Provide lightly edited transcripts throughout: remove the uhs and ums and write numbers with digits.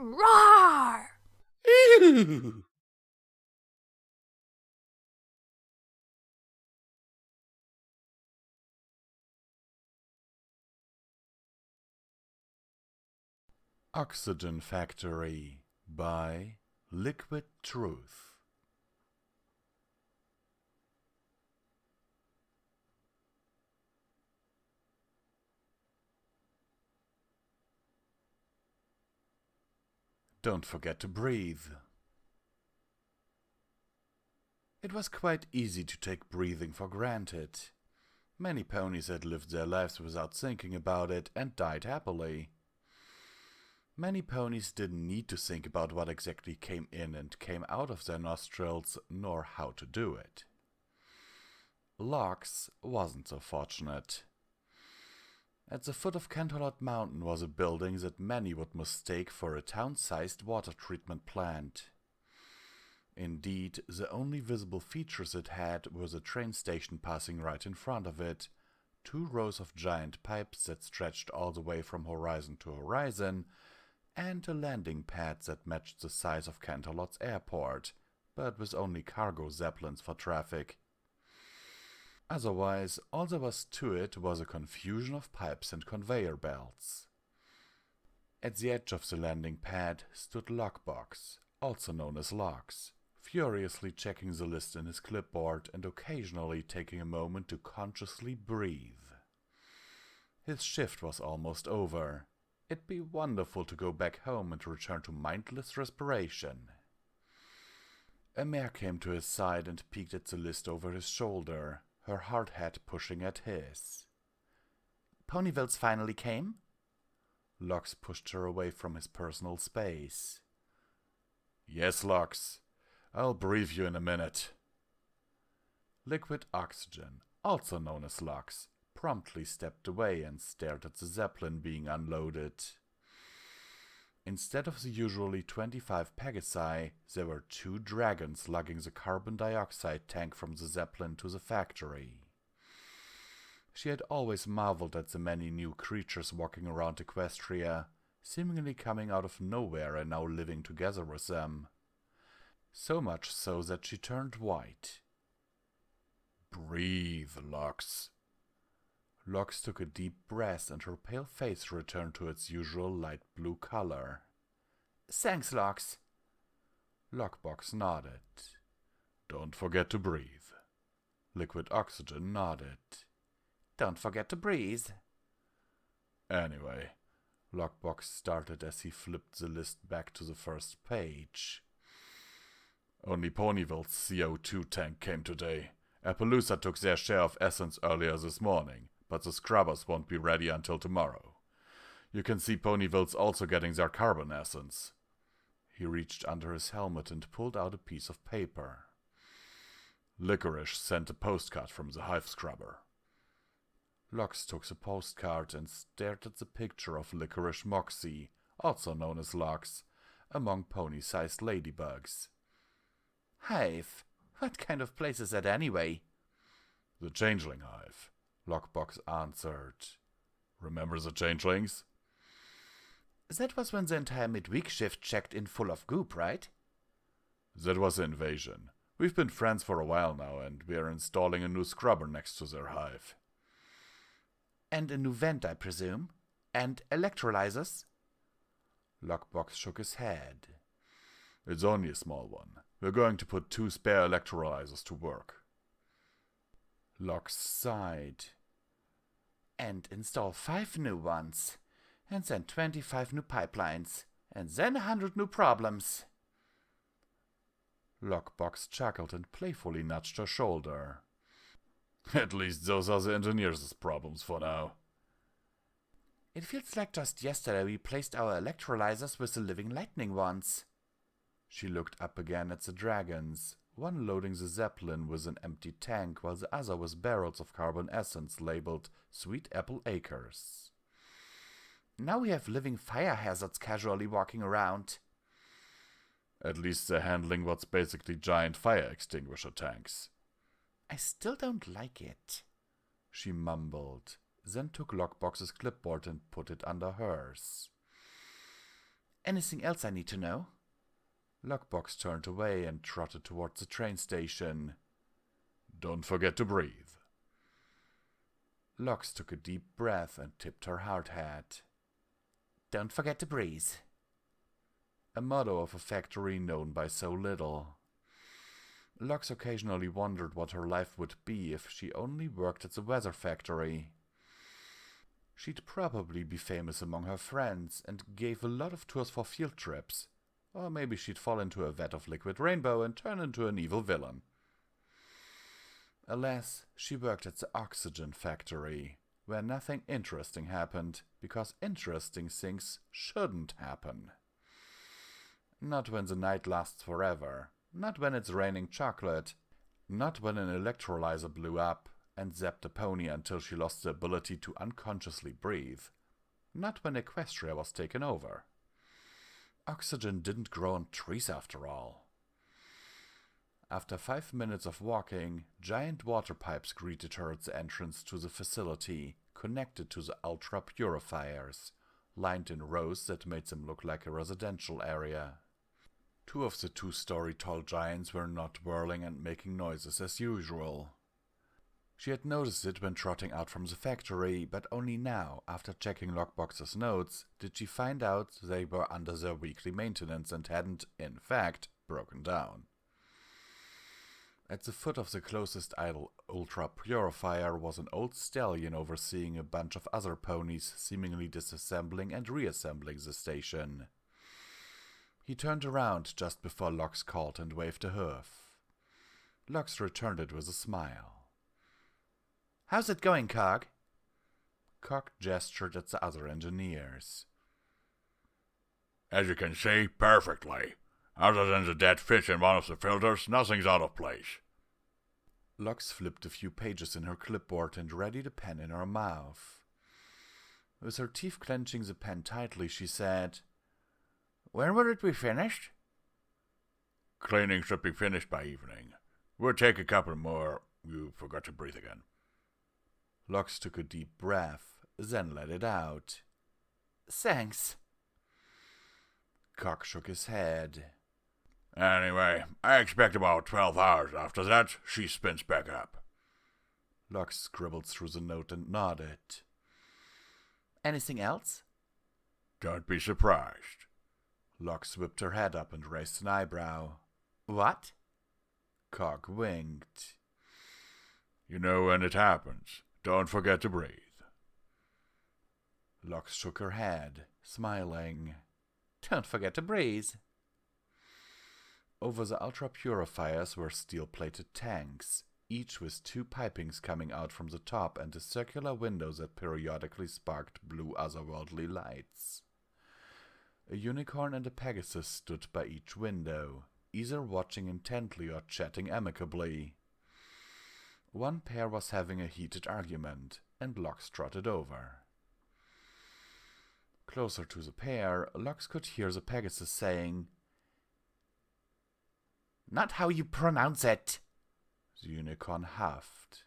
Roar! Ew. Oxygen Factory by Liquid Truth. Don't forget to breathe. It was quite easy to take breathing for granted. Many ponies had lived their lives without thinking about it and died happily. Many ponies didn't need to think about what exactly came in and came out of their nostrils, nor how to do it. Lox wasn't so fortunate. At the foot of Canterlot Mountain was a building that many would mistake for a town-sized water treatment plant. Indeed, the only visible features it had were the train station passing right in front of it, 2 rows of giant pipes that stretched all the way from horizon to horizon, and a landing pad that matched the size of Canterlot's airport, but with only cargo zeppelins for traffic. Otherwise, all there was to it was a confusion of pipes and conveyor belts. At the edge of the landing pad stood Lockbox, also known as Lox, furiously checking the list in his clipboard and occasionally taking a moment to consciously breathe. His shift was almost over. It'd be wonderful to go back home and return to mindless respiration. A mare came to his side and peeked at the list over his shoulder, her hard hat pushing at his. Ponyvilles finally came? Lox pushed her away from his personal space. Yes, Lox. I'll brief you in a minute. Liquid Oxygen, also known as Lox, promptly stepped away and stared at the zeppelin being unloaded. Instead of the usually 25 Pegasi, there were 2 dragons lugging the carbon dioxide tank from the zeppelin to the factory. She had always marveled at the many new creatures walking around Equestria, seemingly coming out of nowhere and now living together with them. So much so that she turned white. Breathe, Lox. Lox took a deep breath and her pale face returned to its usual light blue color. Thanks, Lox. Lockbox nodded. Don't forget to breathe. Liquid Oxygen nodded. Don't forget to breathe. Anyway, Lockbox started as he flipped the list back to the first page. Only Ponyville's CO2 tank came today. Appaloosa took their share of essence earlier this morning, but the scrubbers won't be ready until tomorrow. You can see Ponyville's also getting their carbon essence. He reached under his helmet and pulled out a piece of paper. Licorice sent a postcard from the hive scrubber. Lox took the postcard and stared at the picture of Licorice Moxie, also known as Lox, among pony-sized ladybugs. Hive? What kind of place is that anyway? The Changeling Hive, Lockbox answered. Remember the Changelings? That was when the entire midweek shift checked in full of goop, right? That was the invasion. We've been friends for a while now, and we're installing a new scrubber next to their hive. And a new vent, I presume? And electrolyzers? Lockbox shook his head. It's only a small one. We're going to put 2 spare electrolyzers to work. Lox sighed. And install 5 new ones. And then 25 new pipelines. And then 100 new problems. Lockbox chuckled and playfully nudged her shoulder. At least those are the engineers' problems for now. It feels like just yesterday we placed our electrolyzers with the living lightning ones. She looked up again at the dragons, one loading the zeppelin with an empty tank while the other with barrels of carbon essence labeled Sweet Apple Acres. Now we have living fire hazards casually walking around. At least they're handling what's basically giant fire extinguisher tanks. I still don't like it, she mumbled, then took Lockbox's clipboard and put it under hers. Anything else I need to know? Lockbox turned away and trotted towards the train station. Don't forget to breathe. Lox took a deep breath and tipped her hard hat. Don't forget to breathe. A motto of a factory known by so little. Lox occasionally wondered what her life would be if she only worked at the weather factory. She'd probably be famous among her friends and gave a lot of tours for field trips. Or maybe she'd fall into a vat of liquid rainbow and turn into an evil villain. Alas, she worked at the oxygen factory, where nothing interesting happened, because interesting things shouldn't happen. Not when the night lasts forever, not when it's raining chocolate, not when an electrolyzer blew up and zapped a pony until she lost the ability to unconsciously breathe, not when Equestria was taken over. Oxygen didn't grow on trees after all. After 5 minutes of walking, giant water pipes greeted her at the entrance to the facility, connected to the ultra-purifiers, lined in rows that made them look like a residential area. 2 of the 2-story tall giants were not whirling and making noises as usual. She had noticed it when trotting out from the factory, but only now, after checking Lockbox's notes, did she find out they were under their weekly maintenance and hadn't, in fact, broken down. At the foot of the closest idle ultra-purifier was an old stallion overseeing a bunch of other ponies seemingly disassembling and reassembling the station. He turned around just before Lox called and waved a hoof. Lox returned it with a smile. How's it going, Cog? Cog gestured at the other engineers. As you can see, perfectly. Other than the dead fish in one of the filters, nothing's out of place. Lox flipped a few pages in her clipboard and readied a pen in her mouth. With her teeth clenching the pen tightly, she said, When will it be finished? Cleaning should be finished by evening. We'll take a couple more. You forgot to breathe again. Lox took a deep breath, then let it out. Thanks. Cog shook his head. Anyway, I expect about 12 hours after that, she spins back up. Lox scribbled through the note and nodded. Anything else? Don't be surprised. Lox whipped her head up and raised an eyebrow. What? Cog winked. You know when it happens. Don't forget to breathe. Lox shook her head, smiling. Don't forget to breathe. Over the ultra-purifiers were steel-plated tanks, each with 2 pipings coming out from the top and a circular window that periodically sparked blue otherworldly lights. A unicorn and a Pegasus stood by each window, either watching intently or chatting amicably. One pair was having a heated argument, and Lox trotted over. Closer to the pair, Lox could hear the Pegasus saying, Not how you pronounce it. The unicorn huffed.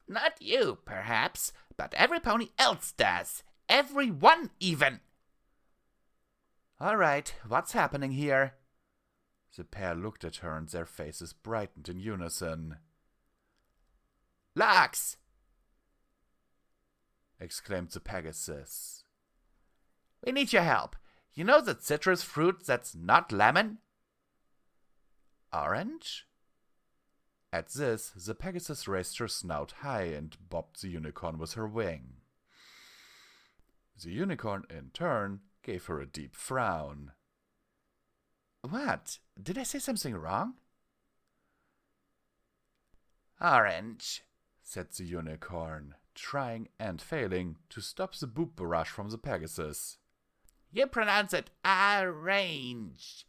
Not you, perhaps, but every pony else does. Everyone, even. All right, what's happening here? The pair looked at her and their faces brightened in unison. Lox! Exclaimed the Pegasus. We need your help. You know that citrus fruit that's not lemon? Orange? At this, the Pegasus raised her snout high and bopped the unicorn with her wing. The unicorn, in turn, gave her a deep frown. What? Did I say something wrong? Orange, said the unicorn, trying and failing to stop the boop barrage from the Pegasus. You pronounce it orange,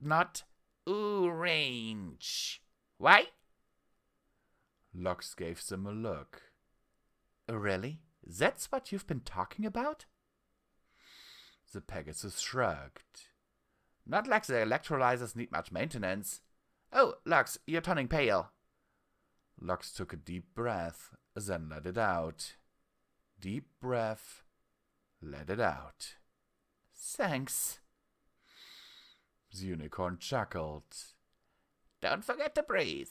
not orange. Why? Lox gave them a look. Really? That's what you've been talking about? The Pegasus shrugged. Not like the electrolyzers need much maintenance. Oh, Lox, you're turning pale. Lox took a deep breath, then let it out. Deep breath, let it out. Thanks. The unicorn chuckled. Don't forget to breathe.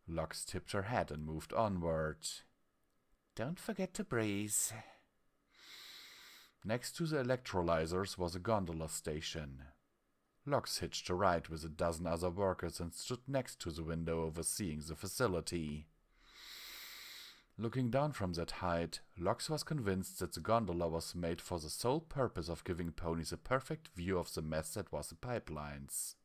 Lux tipped her head and moved onward. Don't forget to breathe. Next to the electrolyzers was a gondola station. Lux hitched a ride with a dozen other workers and stood next to the window overseeing the facility. Looking down from that height, Lux was convinced that the gondola was made for the sole purpose of giving ponies a perfect view of the mess that was the pipelines.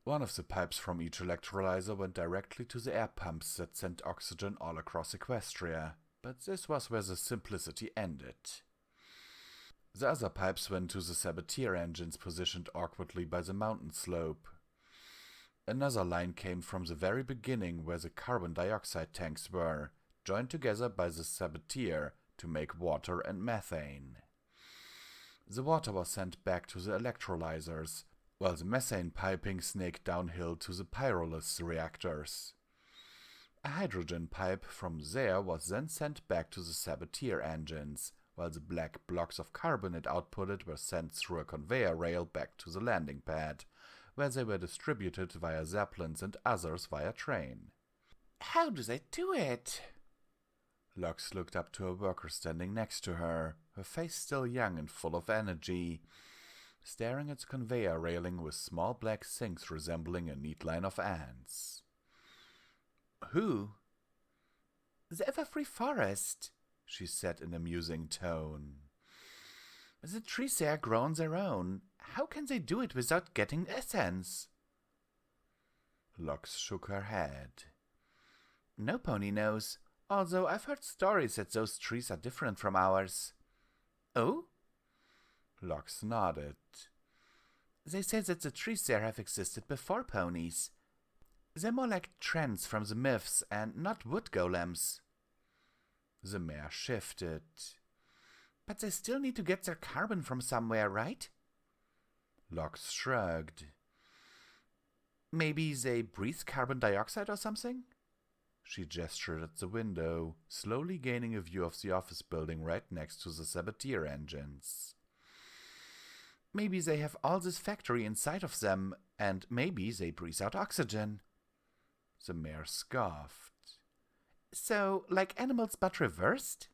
One of the pipes from each electrolyzer went directly to the air pumps that sent oxygen all across Equestria, but this was where the simplicity ended. The other pipes went to the saboteur engines positioned awkwardly by the mountain slope. Another line came from the very beginning where the carbon dioxide tanks were, joined together by the saboteur to make water and methane. The water was sent back to the electrolyzers, while the methane piping snaked downhill to the pyrolysis reactors. A hydrogen pipe from there was then sent back to the saboteur engines, while the black blocks of carbon it outputted were sent through a conveyor rail back to the landing pad, where they were distributed via zeppelins and others via train. How do they do it? Lux looked up to a worker standing next to her face still young and full of energy, staring at the conveyor railing with small black sinks resembling a neat line of ants. Who? The Everfree Forest, she said in a musing tone. The trees there grow on their own. How can they do it without getting essence? Lux shook her head. No pony knows, although I've heard stories that those trees are different from ours. Oh? Lux nodded. They say that the trees there have existed before ponies. They're more like trends from the myths and not wood golems. The mare shifted. But they still need to get their carbon from somewhere, right? Lux shrugged. Maybe they breathe carbon dioxide or something? She gestured at the window, slowly gaining a view of the office building right next to the saboteur engines. Maybe they have all this factory inside of them, and maybe they breathe out oxygen. The mare scoffed. So, like animals but reversed?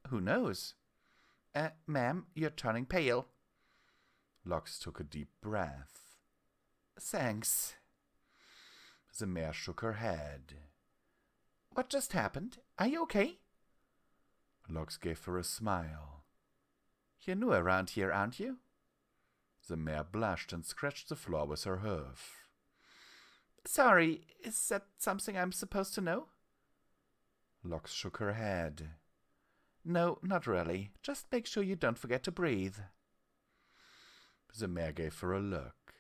Who knows? Ma'am, you're turning pale. Lux took a deep breath. Thanks. The mare shook her head. What just happened? Are you okay? Lux gave her a smile. You're new around here, aren't you? The mare blushed and scratched the floor with her hoof. Sorry, is that something I'm supposed to know? Lux shook her head. No, not really. Just make sure you don't forget to breathe. The mare gave her a look.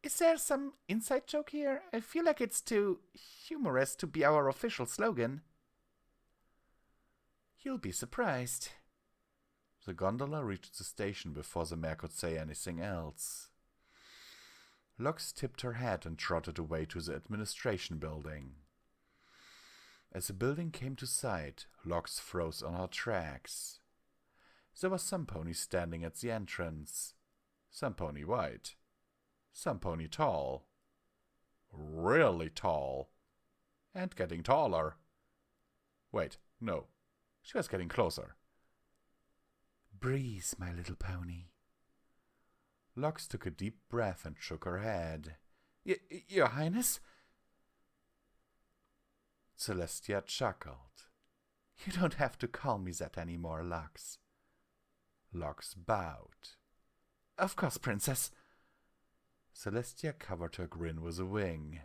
Is there some inside joke here? I feel like it's too humorous to be our official slogan. You'll be surprised. The gondola reached the station before the mare could say anything else. Lux tipped her head and trotted away to the administration building. As the building came to sight, Lux froze on her tracks. There were some ponies standing at the entrance. Some pony white. Some pony tall. Really tall. And getting taller. Wait, no. She was getting closer. Breathe, my little pony. Lux took a deep breath and shook her head. Your Highness? Celestia chuckled. You don't have to call me that anymore, Lux. Lux bowed. Of course, Princess. Celestia covered her grin with a wing.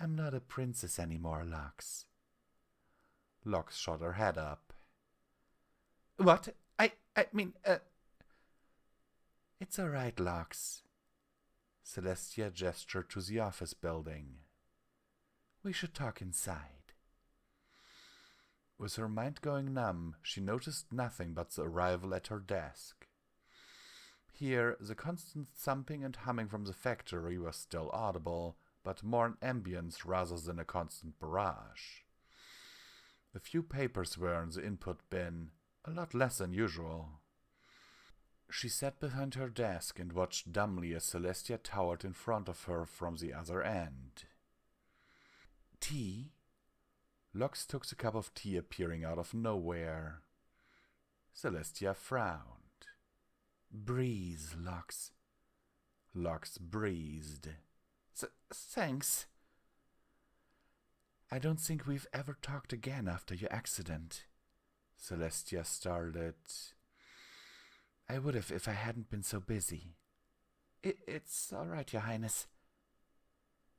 I'm not a princess anymore, Lux. Lux shot her head up. What? I mean, It's all right, Lux. Celestia gestured to the office building. We should talk inside. With her mind going numb, she noticed nothing but the arrival at her desk. Here, the constant thumping and humming from the factory was still audible, but more an ambience rather than a constant barrage. A few papers were in the input bin, a lot less than usual. She sat behind her desk and watched dumbly as Celestia towered in front of her from the other end. "Tea?" Locks took the cup of tea appearing out of nowhere. Celestia frowned. "Breeze, Locks." Locks breathed. Thanks." "I don't think we've ever talked again after your accident." Celestia started. "I would have if I hadn't been so busy." It's all right, Your Highness."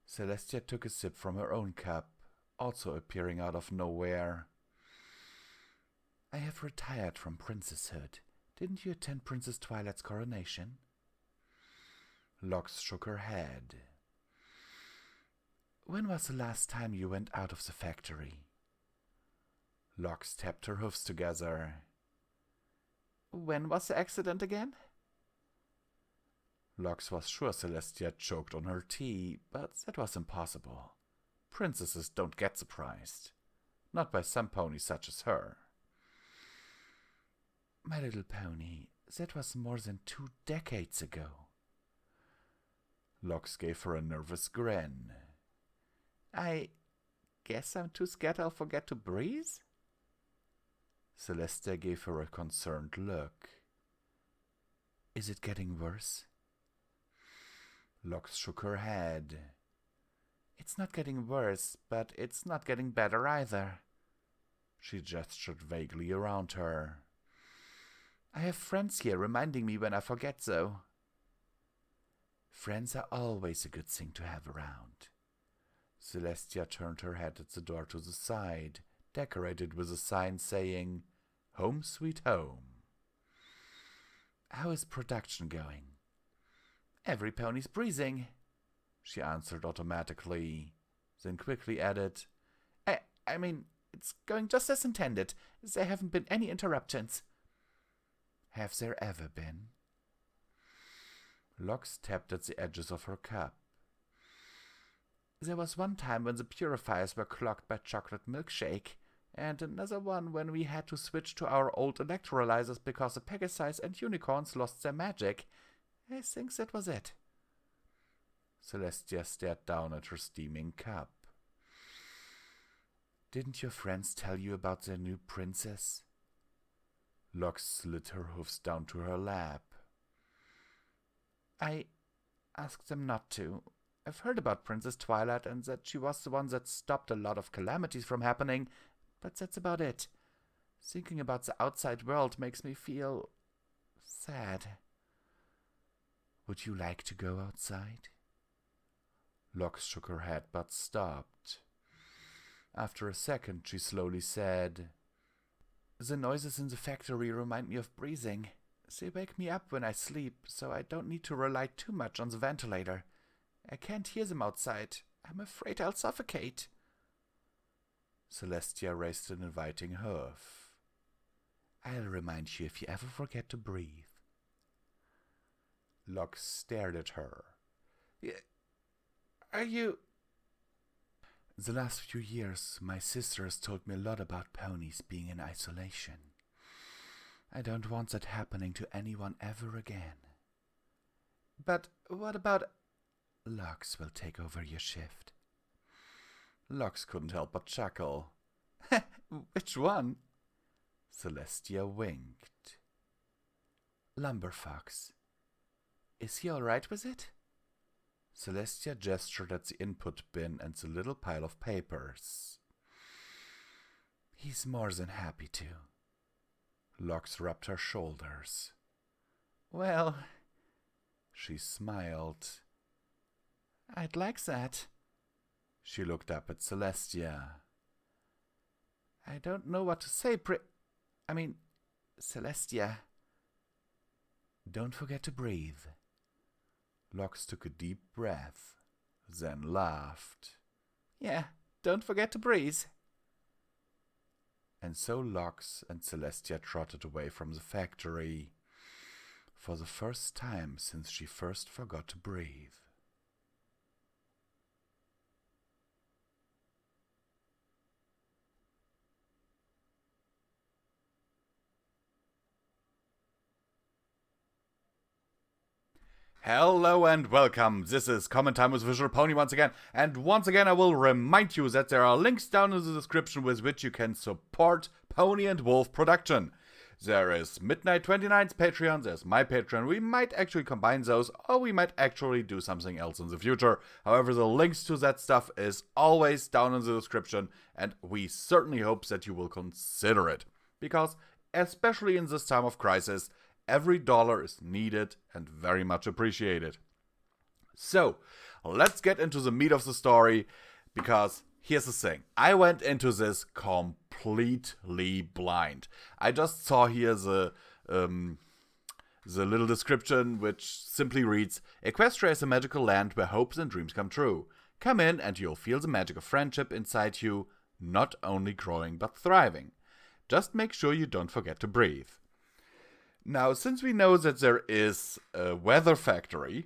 Celestia took a sip from her own cup, also appearing out of nowhere. "I have retired from princesshood. Didn't you attend Princess Twilight's coronation?" Locks shook her head. "When was the last time you went out of the factory?" Locks tapped her hoofs together. "When was the accident again?" Locks was sure Celestia choked on her tea, but that was impossible. Princesses don't get surprised. Not by some ponies such as her. "My little pony, that was more than 2 decades ago." Locks gave her a nervous grin. "I guess I'm too scared I'll forget to breathe?" Celestia gave her a concerned look. "Is it getting worse?" Locks shook her head. "It's not getting worse, but it's not getting better either." She gestured vaguely around her. "I have friends here reminding me when I forget, though." "Friends are always a good thing to have around." Celestia turned her head at the door to the side, decorated with a sign saying, "Home Sweet Home." "How is production going?" "Every pony's breathing," she answered automatically, then quickly added, I mean, it's going just as intended. There haven't been any interruptions." "Have there ever been?" Locks tapped at the edges of her cup. "There was one time when the purifiers were clogged by chocolate milkshake, and another one when we had to switch to our old electrolyzers because the Pegasies and unicorns lost their magic. I think that was it." Celestia stared down at her steaming cup. "Didn't your friends tell you about their new princess?" Locks slid her hoofs down to her lap. "I asked them not to. I've heard about Princess Twilight and that she was the one that stopped a lot of calamities from happening, but that's about it. Thinking about the outside world makes me feel sad." "Would you like to go outside?" Locks shook her head but stopped. After a second, she slowly said, "The noises in the factory remind me of breathing. They wake me up when I sleep, so I don't need to rely too much on the ventilator. I can't hear them outside. I'm afraid I'll suffocate." Celestia raised an inviting hoof. "I'll remind you if you ever forget to breathe." Locks stared at her. "Are you—" "The last few years, my sister has told me a lot about ponies being in isolation. I don't want that happening to anyone ever again." "But what about—" "Locks will take over your shift." Locks couldn't help but chuckle. "Which one?" Celestia winked. "Lumberfox. Is he all right with it?" Celestia gestured at the input bin and the little pile of papers. "He's more than happy to." Locks rubbed her shoulders. "Well," she smiled, "I'd like that." She looked up at Celestia. "I don't know what to say, Celestia." "Don't forget to breathe." Locks took a deep breath, then laughed. "Yeah, don't forget to breathe." And so Locks and Celestia trotted away from the factory, for the first time since she first forgot to breathe. Hello and welcome, this is Comment Time with Visual Pony once again, and once again I will remind you that there are links down in the description with which you can support Pony&Wolf production. There is Midnight 29's Patreon, there's my Patreon, we might actually combine those, or we might actually do something else in the future. However, the links to that stuff is always down in the description, and we certainly hope that you will consider it. Because, especially in this time of crisis, every dollar is needed and very much appreciated. So, let's get into the meat of the story, because here's the thing. I went into this completely blind. I just saw here the little description, which simply reads, Equestria is a magical land where hopes and dreams come true. Come in and you'll feel the magic of friendship inside you, not only growing but thriving. Just make sure you don't forget to breathe. Now, since we know that there is a weather factory,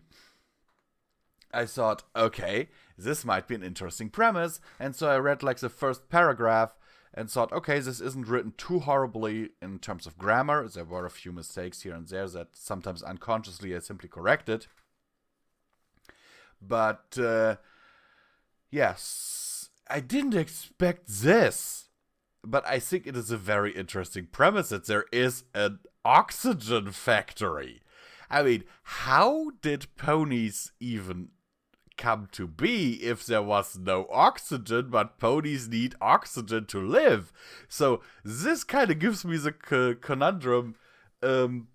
I thought, okay, this might be an interesting premise, and so I read like the first paragraph and thought, okay, this isn't written too horribly in terms of grammar. There were a few mistakes here and there that sometimes unconsciously I simply corrected. But, yes, I didn't expect this. But I think it is a very interesting premise that there is an oxygen factory. I mean, how did ponies even come to be if there was no oxygen, but ponies need oxygen to live? So this kind of gives me the conundrum, the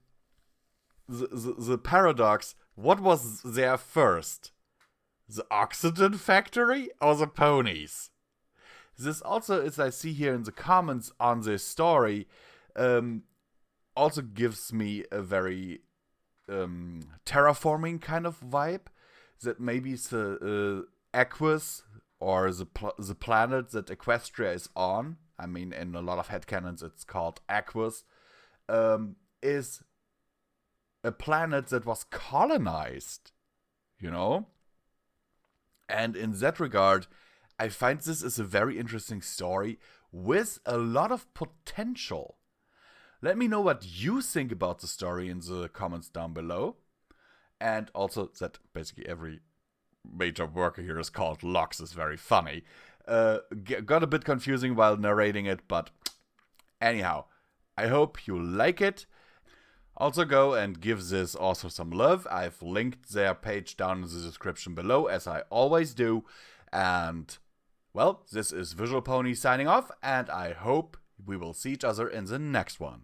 paradox. What was there first? The oxygen factory or the ponies? This also, as I see here in the comments on this story, also gives me a very terraforming kind of vibe. That maybe the Aquas, or the planet that Equestria is on, I mean, in a lot of headcanons it's called Aquas, is a planet that was colonized, you know? And in that regard, I find this is a very interesting story with a lot of potential. Let me know what you think about the story in the comments down below. And also that basically every major worker here is called Locks is very funny. Got a bit confusing while narrating it, but anyhow, I hope you like it. Also go and give this also some love. I've linked their page down in the description below, as I always do. And, well, this is Visual Pony signing off, and I hope we will see each other in the next one.